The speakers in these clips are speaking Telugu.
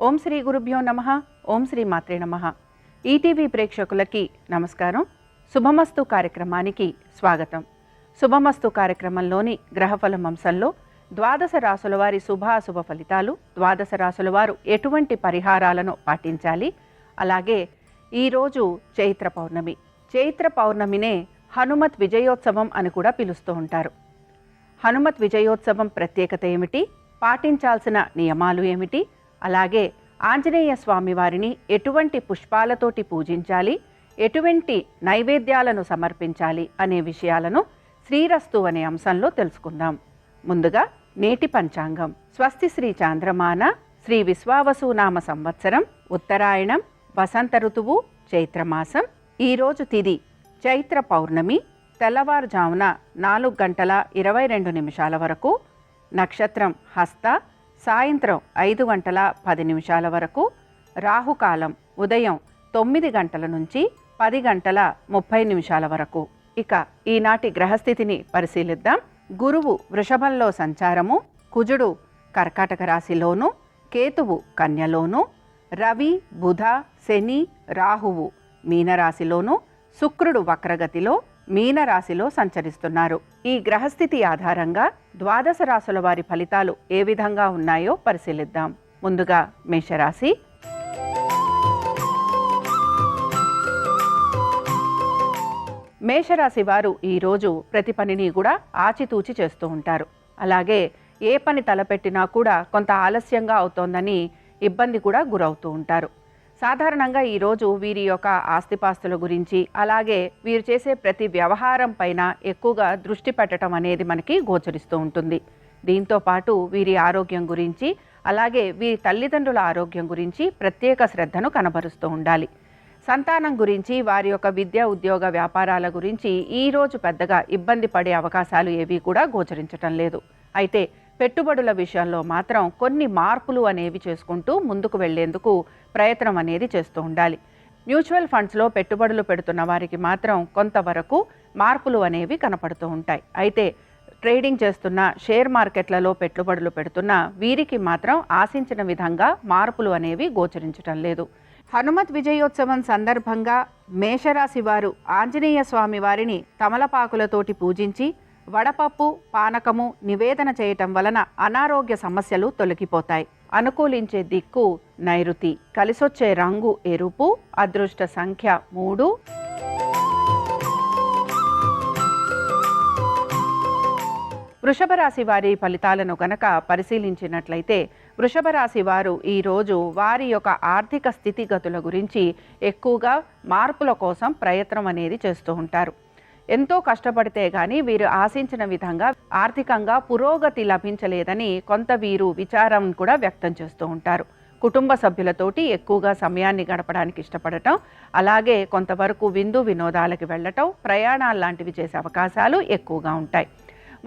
ఓం శ్రీ గురుభ్యో నమః. ఓం శ్రీ మాత్రే నమః. ఈటీవీ ప్రేక్షకులకి నమస్కారం. శుభమస్తు కార్యక్రమానికి స్వాగతం. శుభమస్తు కార్యక్రమంలోని గ్రహఫలం అంశంలో ద్వాదశ రాశుల వారి శుభాశుభ ఫలితాలు, ద్వాదశ రాశుల వారు ఎటువంటి పరిహారాలను పాటించాలి, అలాగే ఈరోజు చైత్ర పౌర్ణమి. చైత్ర పౌర్ణమినే హనుమత్ విజయోత్సవం అని కూడా పిలుస్తూ ఉంటారు. హనుమత్ విజయోత్సవం ప్రత్యేకత ఏమిటి, పాటించాల్సిన నియమాలు ఏమిటి, అలాగే ఆంజనేయ స్వామి వారిని ఎటువంటి పుష్పాలతోటి పూజించాలి, ఎటువంటి నైవేద్యాలను సమర్పించాలి అనే విషయాలను శ్రీరస్తు అనే అంశంలో తెలుసుకుందాం. ముందుగా నేటి పంచాంగం. స్వస్తి శ్రీ చాంద్రమాన శ్రీ విశ్వావసునామ సంవత్సరం ఉత్తరాయణం వసంత ఋతువు చైత్రమాసం. ఈరోజు తిథి చైత్ర పౌర్ణమి. తెల్లవారుజామున 4:22 వరకు. నక్షత్రం హస్త. సాయంత్రం 5:10 వరకు. రాహుకాలం ఉదయం 9 గంటల నుంచి 10:30 వరకు. ఇక ఈనాటి గ్రహస్థితిని పరిశీలిద్దాం. గురువు వృషభంలో సంచారము, కుజుడు కర్కాటక రాశిలోను, కేతువు కన్యలోను, రవి బుధ శని రాహువు మీనరాశిలోను, శుక్రుడు వక్రగతిలో మీనరాశిలో సంచరిస్తున్నారు. ఈ గ్రహస్థితి ఆధారంగా ద్వాదశ రాశుల వారి ఫలితాలు ఏ విధంగా ఉన్నాయో పరిశీలిద్దాం. ముందుగా మేషరాశి. మేషరాశి వారు ఈరోజు ప్రతి పనిని కూడా ఆచితూచి చేస్తూ ఉంటారు. అలాగే ఏ పని తలపెట్టినా కూడా కొంత ఆలస్యంగా అవుతోందని ఇబ్బంది కూడా గురవుతూ ఉంటారు. సాధారణంగా ఈరోజు వీరి యొక్క ఆస్తిపాస్తుల గురించి, అలాగే వీరు చేసే ప్రతి వ్యవహారం పైన ఎక్కువగా దృష్టి పెట్టడం అనేది మనకి గోచరిస్తూ ఉంటుంది. దీంతో పాటు వీరి ఆరోగ్యం గురించి, అలాగే వీరి తల్లిదండ్రుల ఆరోగ్యం గురించి ప్రత్యేక శ్రద్ధను కనబరుస్తూ ఉండాలి. సంతానం గురించి, వారి యొక్క విద్య ఉద్యోగ వ్యాపారాల గురించి ఈరోజు పెద్దగా ఇబ్బంది పడే అవకాశాలు ఏవి కూడా గోచరించటం లేదు. అయితే పెట్టుబడుల విషయంలో మాత్రం కొన్ని మార్పులు అనేవి చేసుకుంటూ ముందుకు వెళ్లేందుకు ప్రయత్నం అనేది చేస్తూ ఉండాలి. మ్యూచువల్ ఫండ్స్లో పెట్టుబడులు పెడుతున్న వారికి మాత్రం కొంతవరకు మార్పులు అనేవి కనపడుతూ ఉంటాయి. అయితే ట్రేడింగ్ చేస్తున్న, షేర్ మార్కెట్లలో పెట్టుబడులు పెడుతున్న వీరికి మాత్రం ఆశించిన విధంగా మార్పులు అనేవి గోచరించటం లేదు. హనుమత్ విజయోత్సవం సందర్భంగా మేషరాశి వారు ఆంజనేయ స్వామి వారిని తమలపాకులతోటి పూజించి వడపప్పు పానకము నివేదన చేయటం వలన అనారోగ్య సమస్యలు తొలగిపోతాయి. అనుకూలించే దిక్కు నైరుతి. కలిసొచ్చే రంగు ఎరుపు. అదృష్ట సంఖ్య 3. వృషభ రాశి వారి ఫలితాలను గనక పరిశీలించినట్లయితే, వృషభ రాశి వారు ఈరోజు వారి యొక్క ఆర్థిక స్థితిగతుల గురించి ఎక్కువగా మార్పుల కోసం ప్రయత్నం అనేది చేస్తూ ఉంటారు. ఎంతో కష్టపడితే కానీ వీరు ఆశించిన విధంగా ఆర్థికంగా పురోగతి లభించలేదని కొంత వీరు విచారం కూడా వ్యక్తం చేస్తూ ఉంటారు. కుటుంబ సభ్యులతోటి ఎక్కువగా సమయాన్ని గడపడానికి ఇష్టపడటం, అలాగే కొంతవరకు విందు వినోదాలకి వెళ్ళటం, ప్రయాణాలు లాంటివి చేసే అవకాశాలు ఎక్కువగా ఉంటాయి.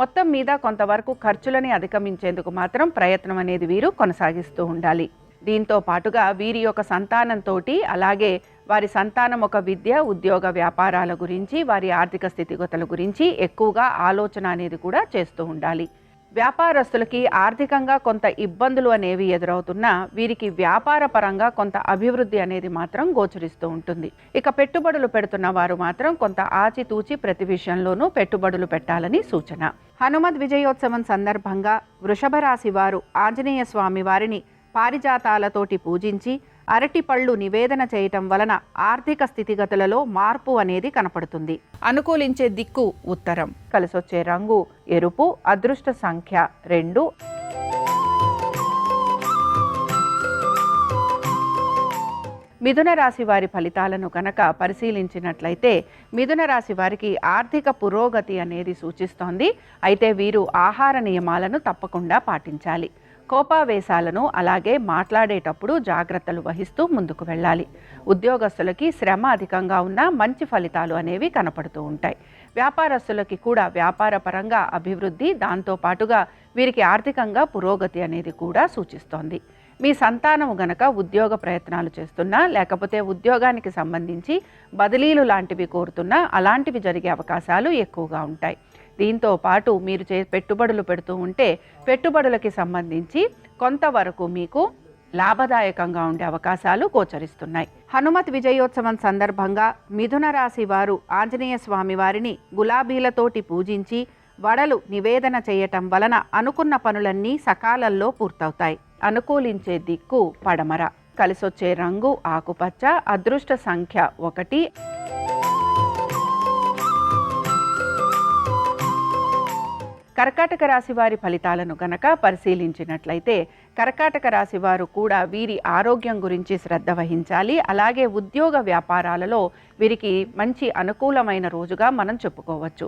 మొత్తం మీద కొంతవరకు ఖర్చులని అధిగమించేందుకు మాత్రం ప్రయత్నం అనేది వీరు కొనసాగిస్తూ ఉండాలి. దీంతో పాటుగా వీరి యొక్క సంతానంతో, అలాగే వారి సంతానం ఒక విద్య ఉద్యోగ వ్యాపారాల గురించి, వారి ఆర్థిక స్థితిగతుల గురించి ఎక్కువగా ఆలోచన అనేది కూడా చేస్తూ ఉండాలి. వ్యాపారస్తులకి ఆర్థికంగా కొంత ఇబ్బందులు అనేవి ఎదురవుతున్నా వీరికి వ్యాపార పరంగా కొంత అభివృద్ధి అనేది మాత్రం గోచరిస్తూ ఉంటుంది. ఇక పెట్టుబడులు పెడుతున్న వారు మాత్రం కొంత ఆచితూచి ప్రతి విషయంలోనూ పెట్టుబడులు పెట్టాలని సూచన. హనుమత్ విజయోత్సవం సందర్భంగా వృషభ రాశి వారు ఆంజనేయ స్వామి వారిని పారిజాతాలతోటి పూజించి అరటి పళ్ళు నివేదన చేయటం వలన ఆర్థిక స్థితిగతులలో మార్పు అనేది కనపడుతుంది. అనుకూలించే దిక్కు ఉత్తరం. కలిసొచ్చే రంగు ఎరుపు. అదృష్ట సంఖ్య 2. మిథున రాశి వారి ఫలితాలను కనుక పరిశీలించినట్లయితే, మిథున రాశి వారికి ఆర్థిక పురోగతి అనేది సూచిస్తోంది. అయితే వీరు ఆహార నియమాలను తప్పకుండా పాటించాలి. కోపావేశాలను, అలాగే మాట్లాడేటప్పుడు జాగ్రత్తలు వహిస్తూ ముందుకు వెళ్ళాలి. ఉద్యోగస్తులకి శ్రమ అధికంగా ఉన్నా మంచి ఫలితాలు అనేవి కనపడుతూ ఉంటాయి. వ్యాపారస్తులకి కూడా వ్యాపార పరంగా అభివృద్ధి, దాంతోపాటుగా వీరికి ఆర్థికంగా పురోగతి అనేది కూడా సూచిస్తోంది. మీ సంతానము గనక ఉద్యోగ ప్రయత్నాలు చేస్తున్నా, లేకపోతే ఉద్యోగానికి సంబంధించి బదిలీలు లాంటివి కోరుతున్నా అలాంటివి జరిగే అవకాశాలు ఎక్కువగా ఉంటాయి. దీంతో పాటు మీరు పెట్టుబడులు పెడుతూ ఉంటే పెట్టుబడులకి సంబంధించి కొంతవరకు మీకు లాభదాయకంగా ఉండే అవకాశాలు గోచరిస్తున్నాయి. హనుమత్ విజయోత్సవం సందర్భంగా మిథున రాశి వారు ఆంజనేయ స్వామి వారిని గులాబీలతోటి పూజించి వడలు నివేదన చేయటం వలన అనుకున్న పనులన్నీ సకాలంలో పూర్తవుతాయి. అనుకూలించే దిక్కు పడమర. కలిసొచ్చే రంగు ఆకుపచ్చ. అదృష్ట సంఖ్య 1. కర్కాటక రాశి వారి ఫలితాలను గనక పరిశీలించినట్లయితే కర్కాటక రాశి వారు కూడా వీరి ఆరోగ్యం గురించి శ్రద్ధ వహించాలి. అలాగే ఉద్యోగ వ్యాపారాలలో వీరికి మంచి అనుకూలమైన రోజుగా మనం చెప్పుకోవచ్చు.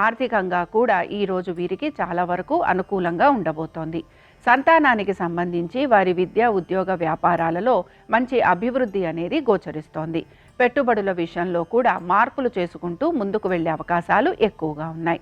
ఆర్థికంగా కూడా ఈ రోజు వీరికి చాలా వరకు అనుకూలంగా ఉండబోతోంది. సంతానానికి సంబంధించి వారి విద్య ఉద్యోగ వ్యాపారాలలో మంచి అభివృద్ధి అనేది గోచరిస్తోంది. పెట్టుబడుల విషయంలో కూడా మార్పులు చేసుకుంటూ ముందుకు వెళ్ళే అవకాశాలు ఎక్కువగా ఉన్నాయి.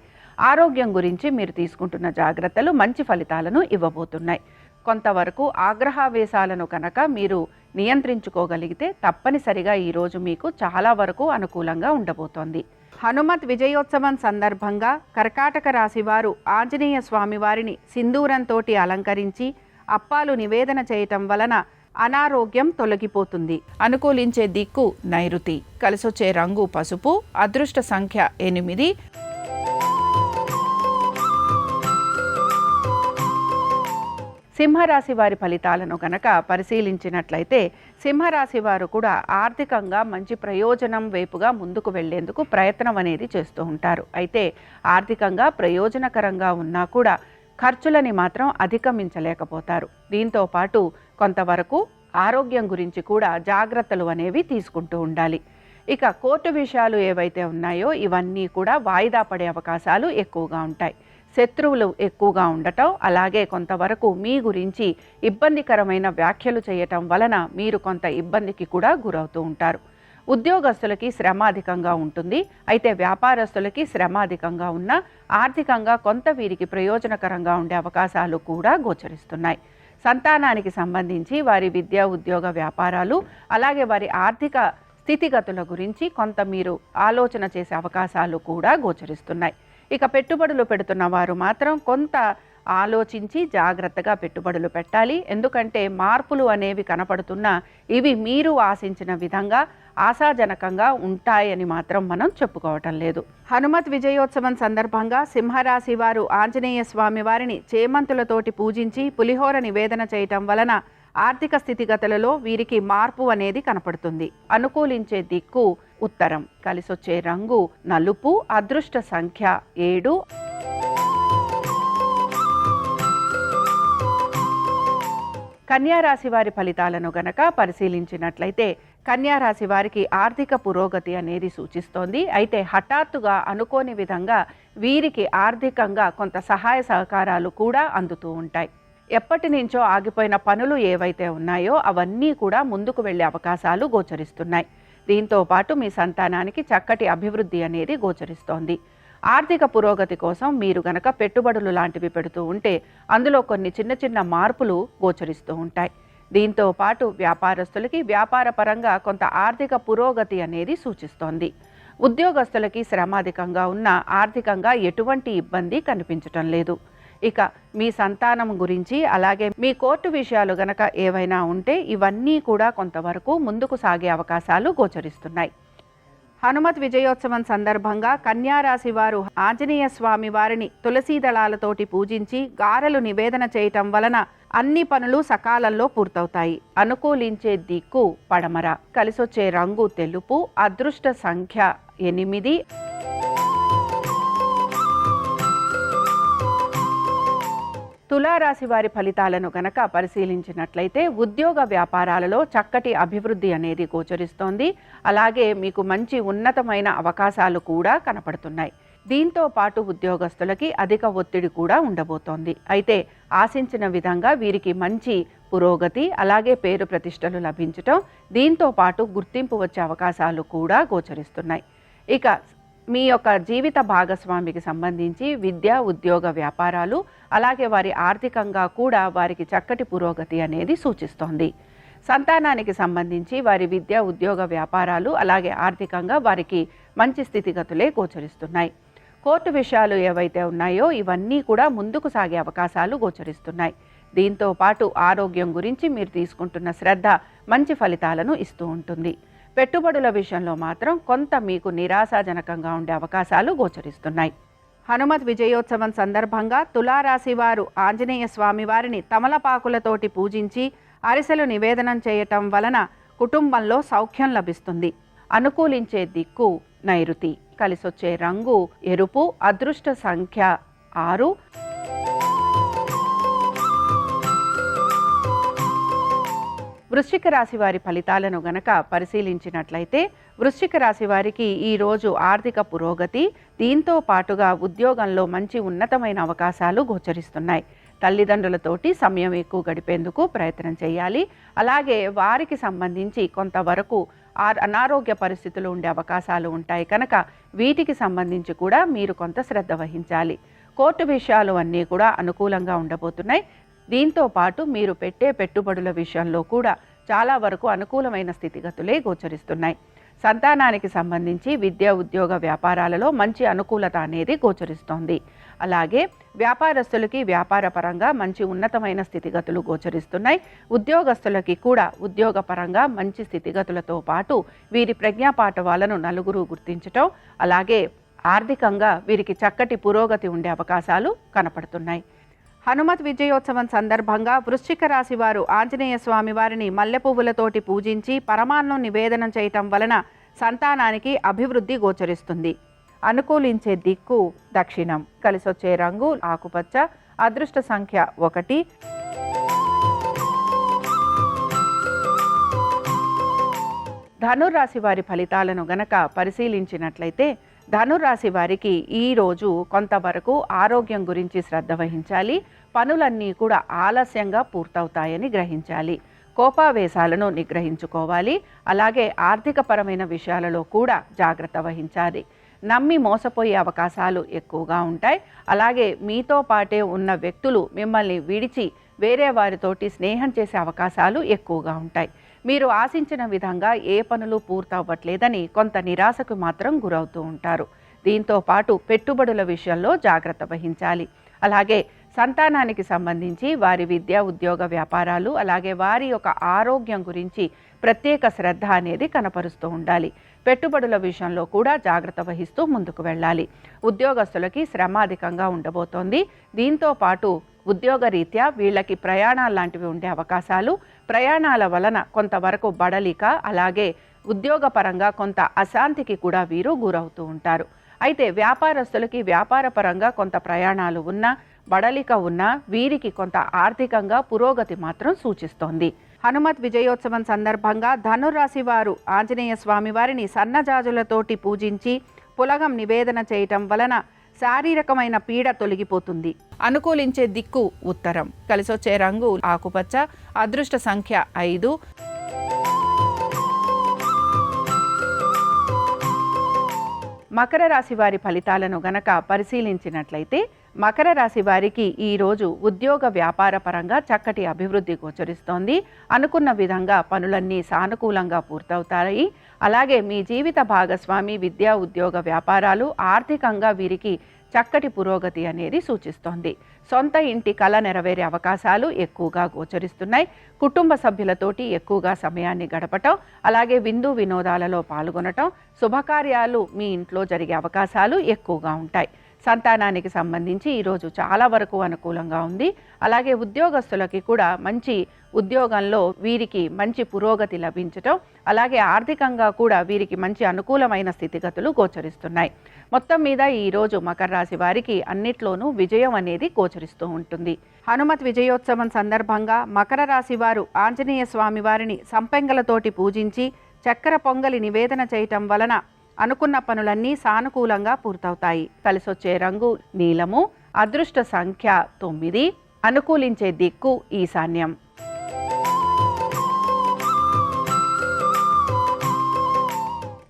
ఆరోగ్యం గురించి మీరు తీసుకుంటున్న జాగ్రత్తలు మంచి ఫలితాలను ఇవ్వబోతున్నాయి. కొంతవరకు ఆగ్రహావేశాలను కనుక మీరు నియంత్రించుకోగలిగితే తప్పనిసరిగా ఈరోజు మీకు చాలా వరకు అనుకూలంగా ఉండబోతోంది. హనుమత్ విజయోత్సవం సందర్భంగా కర్కాటక రాశి వారు ఆంజనేయ స్వామి వారిని సింధూరంతో అలంకరించి అప్పాలు నివేదన చేయటం వలన అనారోగ్యం తొలగిపోతుంది. అనుకూలించే దిక్కు నైరుతి. కలిసొచ్చే రంగు పసుపు. అదృష్ట సంఖ్య 8. సింహరాశి వారి ఫలితాలను గనక పరిశీలించినట్లయితే సింహరాశి వారు కూడా ఆర్థికంగా మంచి ప్రయోజనం వైపుగా ముందుకు వెళ్లేందుకు ప్రయత్నం అనేది చేస్తూ ఉంటారు. అయితే ఆర్థికంగా ప్రయోజనకరంగా ఉన్నా కూడా ఖర్చులని మాత్రం అధిగమించలేకపోతారు. దీంతో పాటు కొంతవరకు ఆరోగ్యం గురించి కూడా జాగ్రత్తలు అనేవి తీసుకుంటూ ఉండాలి. ఇక కోర్టు విషయాలు ఏవైతే ఉన్నాయో ఇవన్నీ కూడా వాయిదా పడే అవకాశాలు ఎక్కువగా ఉంటాయి. శత్రువులు ఎక్కువగా ఉండటం, అలాగే కొంతవరకు మీ గురించి ఇబ్బందికరమైన వ్యాఖ్యలు చేయటం వలన మీరు కొంత ఇబ్బందికి కూడా గురవుతూ ఉంటారు. ఉద్యోగస్తులకి శ్రమ అధికంగా ఉంటుంది. అయితే వ్యాపారస్తులకి శ్రమ అధికంగా ఉన్న ఆర్థికంగా కొంత వీరికి ప్రయోజనకరంగా ఉండే అవకాశాలు కూడా గోచరిస్తున్నాయి. సంతానానికి సంబంధించి వారి విద్య ఉద్యోగ వ్యాపారాలు అలాగే వారి ఆర్థిక స్థితిగతుల గురించి కొంత మీరు ఆలోచన చేసే అవకాశాలు కూడా గోచరిస్తున్నాయి. ఇక పెట్టుబడులు పెడుతున్న వారు మాత్రం కొంత ఆలోచించి జాగ్రత్తగా పెట్టుబడులు పెట్టాలి. ఎందుకంటే మార్పులు అనేవి కనపడుతున్నా ఇవి మీరు ఆశించిన విధంగా ఆశాజనకంగా ఉంటాయని మాత్రం మనం చెప్పుకోవటం లేదు. హనుమత్ విజయోత్సవం సందర్భంగా సింహరాశి వారు ఆంజనేయ స్వామి వారిని చేమంతులతోటి పూజించి పులిహోర నివేదన చేయటం వలన ఆర్థిక స్థితిగతులలో వీరికి మార్పు అనేది కనపడుతుంది. అనుకూలించే దిక్కు ఉత్తరం. కలిసొచ్చే రంగు నలుపు. అదృష్ట సంఖ్య 7. కన్యారాశి వారి ఫలితాలను గనక పరిశీలించినట్లయితే కన్యారాశి వారికి ఆర్థిక పురోగతి అనేది సూచిస్తోంది. అయితే హఠాత్తుగా అనుకోని విధంగా వీరికి ఆర్థికంగా కొంత సహాయ సహకారాలు కూడా అందుతూ ఉంటాయి. ఎప్పటి నుంచో ఆగిపోయిన పనులు ఏవైతే ఉన్నాయో అవన్నీ కూడా ముందుకు వెళ్ళే అవకాశాలు గోచరిస్తున్నాయి. దీంతో పాటు మీ సంతానానికి చక్కటి అభివృద్ధి అనేది గోచరిస్తోంది. ఆర్థిక పురోగతి కోసం మీరు గనక పెట్టుబడులు లాంటివి పెడుతూ ఉంటే అందులో కొన్ని చిన్న చిన్న మార్పులు గోచరిస్తూ ఉంటాయి. దీంతో పాటు వ్యాపారస్తులకి వ్యాపార పరంగా కొంత ఆర్థిక పురోగతి అనేది సూచిస్తోంది. ఉద్యోగస్తులకి శ్రమ అధికంగా ఉన్న ఆర్థికంగా ఎటువంటి ఇబ్బంది కనిపించటం లేదు. ఇక మీ సంతానం గురించి అలాగే మీ కోర్టు విషయాలు గనక ఏవైనా ఉంటే ఇవన్నీ కూడా కొంతవరకు ముందుకు సాగే అవకాశాలు గోచరిస్తున్నాయి. హనుమత్ విజయోత్సవం సందర్భంగా కన్యారాశి వారు ఆంజనేయ స్వామి వారిని తులసీ దళాలతోటి పూజించి గారెలు నివేదన చేయటం వలన అన్ని పనులు సకాలంలో పూర్తవుతాయి. అనుకూలించే దిక్కు పడమర. కలిసొచ్చే రంగు తెలుపు. అదృష్ట సంఖ్య 8. తులారాశి వారి ఫలితాలను గనక పరిశీలించినట్లయితే ఉద్యోగ వ్యాపారాలలో చక్కటి అభివృద్ధి అనేది గోచరిస్తోంది. అలాగే మీకు మంచి ఉన్నతమైన అవకాశాలు కూడా కనపడుతున్నాయి. దీంతో పాటు ఉద్యోగస్తులకి అధిక ఒత్తిడి కూడా ఉండబోతోంది. అయితే ఆశించిన విధంగా వీరికి మంచి పురోగతి అలాగే పేరు ప్రతిష్టలు లభించటం, దీంతో పాటు గుర్తింపు వచ్చే అవకాశాలు కూడా గోచరిస్తున్నాయి. ఇక మీ యొక్క జీవిత భాగస్వామికి సంబంధించి విద్య ఉద్యోగ వ్యాపారాలు అలాగే వారి ఆర్థికంగా కూడా వారికి చక్కటి పురోగతి అనేది సూచిస్తోంది. సంతానానికి సంబంధించి వారి విద్య ఉద్యోగ వ్యాపారాలు అలాగే ఆర్థికంగా వారికి మంచి స్థితిగతులే గోచరిస్తున్నాయి. కోర్టు విషయాలు ఏవైతే ఉన్నాయో ఇవన్నీ కూడా ముందుకు సాగే అవకాశాలు గోచరిస్తున్నాయి. దీంతో పాటు ఆరోగ్యం గురించి మీరు తీసుకుంటున్న శ్రద్ధ మంచి ఫలితాలను ఇస్తూ ఉంటుంది. పెట్టుబడుల విషయంలో మాత్రం కొంత మీకు నిరాశాజనకంగా ఉండే అవకాశాలు గోచరిస్తున్నాయి. హనుమత్ విజయోత్సవం సందర్భంగా తులారాశి వారు ఆంజనేయ స్వామి వారిని తమలపాకులతోటి పూజించి అరిసెలు నివేదనం చేయటం వలన కుటుంబంలో సౌఖ్యం లభిస్తుంది. అనుకూలించే దిక్కు నైరుతి, కలిసొచ్చే రంగు ఎరుపు, అదృష్ట సంఖ్య 6. వృశ్చిక రాశి వారి ఫలితాలను గనక పరిశీలించినట్లయితే వృశ్చిక రాశి వారికి ఈరోజు ఆర్థిక పురోగతి, దీంతో పాటుగా ఉద్యోగంలో మంచి ఉన్నతమైన అవకాశాలు గోచరిస్తున్నాయి. తల్లిదండ్రులతోటి సమయం ఎక్కువ గడిపేందుకు ప్రయత్నం చేయాలి. అలాగే వారికి సంబంధించి కొంతవరకు అనారోగ్య పరిస్థితులు ఉండే అవకాశాలు ఉంటాయి కనుక వీటికి సంబంధించి కూడా మీరు కొంత శ్రద్ధ వహించాలి. కోర్టు విషయాలు అన్నీ కూడా అనుకూలంగా ఉండబోతున్నాయి. దీంతో పాటు మీరు పెట్టే పెట్టుబడుల విషయంలో కూడా చాలా వరకు అనుకూలమైన స్థితిగతులే గోచరిస్తున్నాయి. సంతానానికి సంబంధించి విద్య, ఉద్యోగ, వ్యాపారాలలో మంచి అనుకూలత అనేది గోచరిస్తోంది. అలాగే వ్యాపారస్తులకి వ్యాపార పరంగా మంచి ఉన్నతమైన స్థితిగతులు గోచరిస్తున్నాయి. ఉద్యోగస్తులకి కూడా ఉద్యోగపరంగా మంచి స్థితిగతులతో పాటు వీరి ప్రజ్ఞాపాఠవాలను నలుగురు గుర్తించటం, అలాగే ఆర్థికంగా వీరికి చక్కటి పురోగతి ఉండే అవకాశాలు కనపడుతున్నాయి. హనుమత్ విజయోత్సవం సందర్భంగా వృశ్చిక రాశి వారు ఆంజనేయ స్వామి వారిని మల్లె పువ్వులతోటి పూజించి పరమాన్నం నివేదనం చేయటం వలన సంతానానికి అభివృద్ధి గోచరిస్తుంది. అనుకూలించే దిక్కు దక్షిణం, కలిసొచ్చే రంగు ఆకుపచ్చ, అదృష్ట సంఖ్య 1. ధనుర్రాశి వారి ఫలితాలను గనక పరిశీలించినట్లయితే ధనుర్రాశి వారికి ఈరోజు కొంతవరకు ఆరోగ్యం గురించి శ్రద్ధ వహించాలి. పనులన్నీ కూడా ఆలస్యంగా పూర్తవుతాయని గ్రహించాలి. కోపావేశాలను నిగ్రహించుకోవాలి. అలాగే ఆర్థికపరమైన విషయాలలో కూడా జాగ్రత్త వహించాలి. నమ్మి మోసపోయే అవకాశాలు ఎక్కువగా ఉంటాయి. అలాగే మీతో పాటే ఉన్న వ్యక్తులు మిమ్మల్ని విడిచి వేరే వారితోటి స్నేహం చేసే అవకాశాలు ఎక్కువగా ఉంటాయి. మీరు ఆశించిన విధంగా ఏ పనులు పూర్తవ్వట్లేదని కొంత నిరాశకు మాత్రం గురవుతూ ఉంటారు. దీంతో పాటు పెట్టుబడుల విషయంలో జాగ్రత్త వహించాలి. అలాగే సంతానానికి సంబంధించి వారి విద్య, ఉద్యోగ, వ్యాపారాలు, అలాగే వారి యొక్క ఆరోగ్యం గురించి ప్రత్యేక శ్రద్ధ అనేది కనపరుస్తూ ఉండాలి. పెట్టుబడుల విషయంలో కూడా జాగ్రత్త వహిస్తూ ముందుకు వెళ్ళాలి. ఉద్యోగస్తులకి శ్రమ అధికంగా ఉండబోతోంది. దీంతో పాటు ఉద్యోగ రీత్యా వీళ్ళకి ప్రయాణాలు లాంటివి ఉండే అవకాశాలు, ప్రయాణాల వలన కొంతవరకు బడలిక, అలాగే ఉద్యోగపరంగా కొంత అశాంతికి కూడా వీరు గురవుతూ ఉంటారు. అయితే వ్యాపారస్తులకి వ్యాపార పరంగా కొంత ప్రయాణాలు ఉన్నా, బడలిక ఉన్నా వీరికి కొంత ఆర్థికంగా పురోగతి మాత్రం సూచిస్తోంది. హనుమత్ విజయోత్సవం సందర్భంగా ధనుర్రాశి వారు ఆంజనేయ స్వామి వారిని సన్నజాజులతోటి పూజించి పులగం నివేదన చేయటం వలన శారీరకమైన పీడ తొలగిపోతుంది. అనుకూలించే దిక్కు ఉత్తరం, కలిసొచ్చే రంగు ఆకుపచ్చ, అదృష్ట సంఖ్య 5. మకర రాశి వారి ఫలితాలను గనక పరిశీలించినట్లయితే మకర రాశి వారికి ఈరోజు ఉద్యోగ, వ్యాపార పరంగా చక్కటి అభివృద్ధి గోచరిస్తోంది. అనుకున్న విధంగా పనులన్నీ సానుకూలంగా పూర్తవుతాయి. అలాగే మీ జీవిత భాగస్వామి విద్య, ఉద్యోగ, వ్యాపారాలు ఆర్థికంగా వీరికి చక్కటి పురోగతి అనేది సూచిస్తోంది. సొంత ఇంటి కళ నెరవేరే అవకాశాలు ఎక్కువగా గోచరిస్తున్నాయి. కుటుంబ సభ్యులతోటి ఎక్కువగా సమయాన్ని గడపటం, అలాగే విందు వినోదాలలో పాల్గొనటం, శుభకార్యాలు మీ ఇంట్లో జరిగే అవకాశాలు ఎక్కువగా ఉంటాయి. సంతానానికి సంబంధించి ఈరోజు చాలా వరకు అనుకూలంగా ఉంది. అలాగే ఉద్యోగస్తులకి కూడా మంచి ఉద్యోగంలో వీరికి మంచి పురోగతి లభించటం, అలాగే ఆర్థికంగా కూడా వీరికి మంచి అనుకూలమైన స్థితిగతులు గోచరిస్తున్నాయి. మొత్తం మీద ఈరోజు మకర రాశి వారికి అన్నిట్లోనూ విజయం అనేది గోచరిస్తూ ఉంటుంది. హనుమత్ విజయోత్సవం సందర్భంగా మకర రాశి వారు ఆంజనేయ స్వామి వారిని సంపెంగలతోటి పూజించి చక్కెర పొంగలి నివేదన చేయటం వలన అనుకున్న పనులన్నీ సానుకూలంగా పూర్తవుతాయి. కలిసొచ్చే రంగు నీలము, అదృష్ట సంఖ్య 9, అనుకూలించే దిక్కు ఈశాన్యం.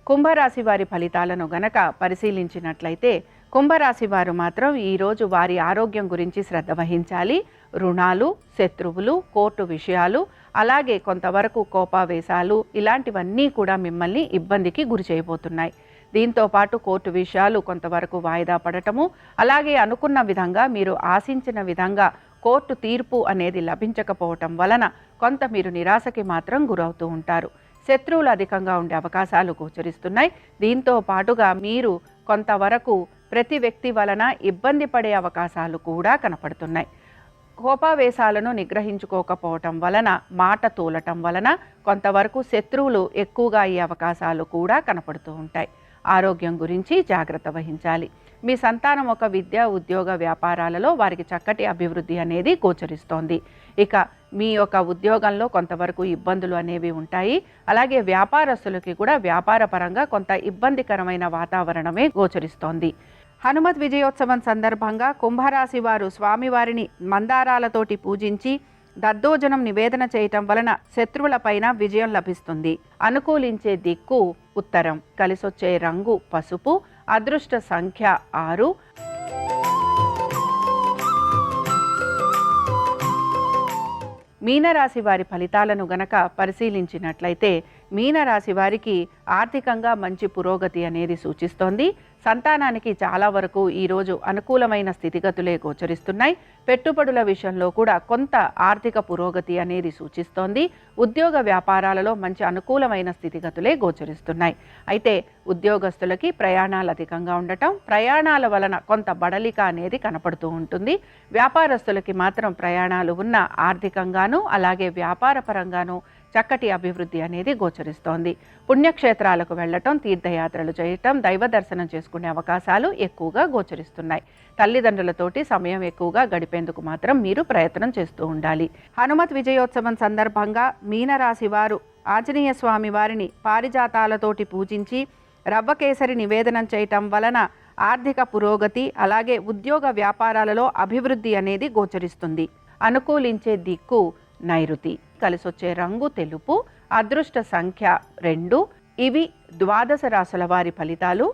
కుంభరాశి వారి ఫలితాలను గనక పరిశీలించినట్లయితే కుంభరాశి వారు మాత్రం ఈరోజు వారి ఆరోగ్యం గురించి శ్రద్ధ వహించాలి. రుణాలు, శత్రువులు, కోర్టు విషయాలు, అలాగే కొంతవరకు కోపావేశాలు ఇలాంటివన్నీ కూడా మిమ్మల్ని ఇబ్బందికి గురి చేయబోతున్నాయి. దీంతో పాటు కోర్టు విషయాలు కొంతవరకు వాయిదా పడటము, అలాగే అనుకున్న విధంగా మీరు ఆశించిన విధంగా కోర్టు తీర్పు అనేది లభించకపోవటం వలన కొంత మీరు నిరాశకి మాత్రం గురవుతూ ఉంటారు. శత్రువులు అధికంగా ఉండే అవకాశాలు గోచరిస్తున్నాయి. దీంతో పాటుగా మీరు కొంతవరకు ప్రతి వ్యక్తి వలన ఇబ్బంది పడే అవకాశాలు కూడా కనపడుతున్నాయి. కోపావేశాలను నిగ్రహించుకోకపోవటం వలన, మాట తూలటం వలన కొంతవరకు శత్రువులు ఎక్కువగా అయ్యే అవకాశాలు కూడా కనపడుతూ ఉంటాయి. ఆరోగ్యం గురించి జాగ్రత్త వహించాలి. మీ సంతానం ఒక విద్య, ఉద్యోగ, వ్యాపారాలలో వారికి చక్కటి అభివృద్ధి అనేది గోచరిస్తోంది. ఇక మీ యొక్క ఉద్యోగంలో కొంతవరకు ఇబ్బందులు అనేవి ఉంటాయి. అలాగే వ్యాపారస్తులకి కూడా వ్యాపార పరంగా కొంత ఇబ్బందికరమైన వాతావరణమే గోచరిస్తోంది. హనుమత్ విజయోత్సవం సందర్భంగా కుంభరాశి వారు స్వామివారిని మందారాలతోటి పూజించి దద్దోజనం నివేదన చేయటం వలన శత్రువులపైన విజయం లభిస్తుంది. అనుకూలించే దిక్కు ఉత్తరం. కలిసొచ్చే రంగు పసుపు. అదృష్ట సంఖ్య 6. మీనరాశి వారి ఫలితాలను గనక పరిశీలించినట్లయితే మీనరాశి వారికి ఆర్థికంగా మంచి పురోగతి అనేది సూచిస్తోంది. సంతానానికి చాలా వరకు ఈరోజు అనుకూలమైన స్థితిగతులే గోచరిస్తున్నాయి. పెట్టుబడుల విషయంలో కూడా కొంత ఆర్థిక పురోగతి అనేది సూచిస్తోంది. ఉద్యోగ వ్యాపారాలలో మంచి అనుకూలమైన స్థితిగతులే గోచరిస్తున్నాయి. అయితే ఉద్యోగస్తులకి ప్రయాణాలు అధికంగా ఉండటం, ప్రయాణాల వలన కొంత బడలిక అనేది కనపడుతూ ఉంటుంది. వ్యాపారస్తులకి మాత్రం ప్రయాణాలు ఉన్న ఆర్థికంగాను అలాగే వ్యాపార పరంగాను చక్కటి అభివృద్ధి అనేది గోచరిస్తోంది. పుణ్యక్షేత్రాలకు వెళ్ళటం, తీర్థయాత్రలు చేయటం, దైవ దర్శనం చేసుకునే అవకాశాలు ఎక్కువగా గోచరిస్తున్నాయి. తల్లిదండ్రులతోటి సమయం ఎక్కువగా గడిపేందుకు మాత్రం మీరు ప్రయత్నం చేస్తూ ఉండాలి. హనుమత్ విజయోత్సవం సందర్భంగా మీనరాశి వారు ఆంజనేయ స్వామి వారిని పారిజాతాలతోటి పూజించి రవ్వకేసరి నివేదనం చేయటం వలన ఆర్థిక పురోగతి అలాగే ఉద్యోగ వ్యాపారాలలో అభివృద్ధి అనేది గోచరిస్తుంది. అనుకూలించే దిక్కు నైరుతి. కలిసొచ్చే రంగు తెలుపు. అదృష్ట సంఖ్య 2. ఇవి ద్వాదశ రాశుల వారి ఫలితాలు.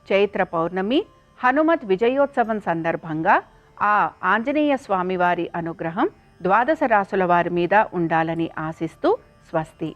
చైత్ర పౌర్ణమి హనుమత్ విజయోత్సవం సందర్భంగా ఆ ఆంజనేయ స్వామి వారి అనుగ్రహం ద్వాదశ రాశుల వారి మీద ఉండాలని ఆశిస్తూ స్వస్తి.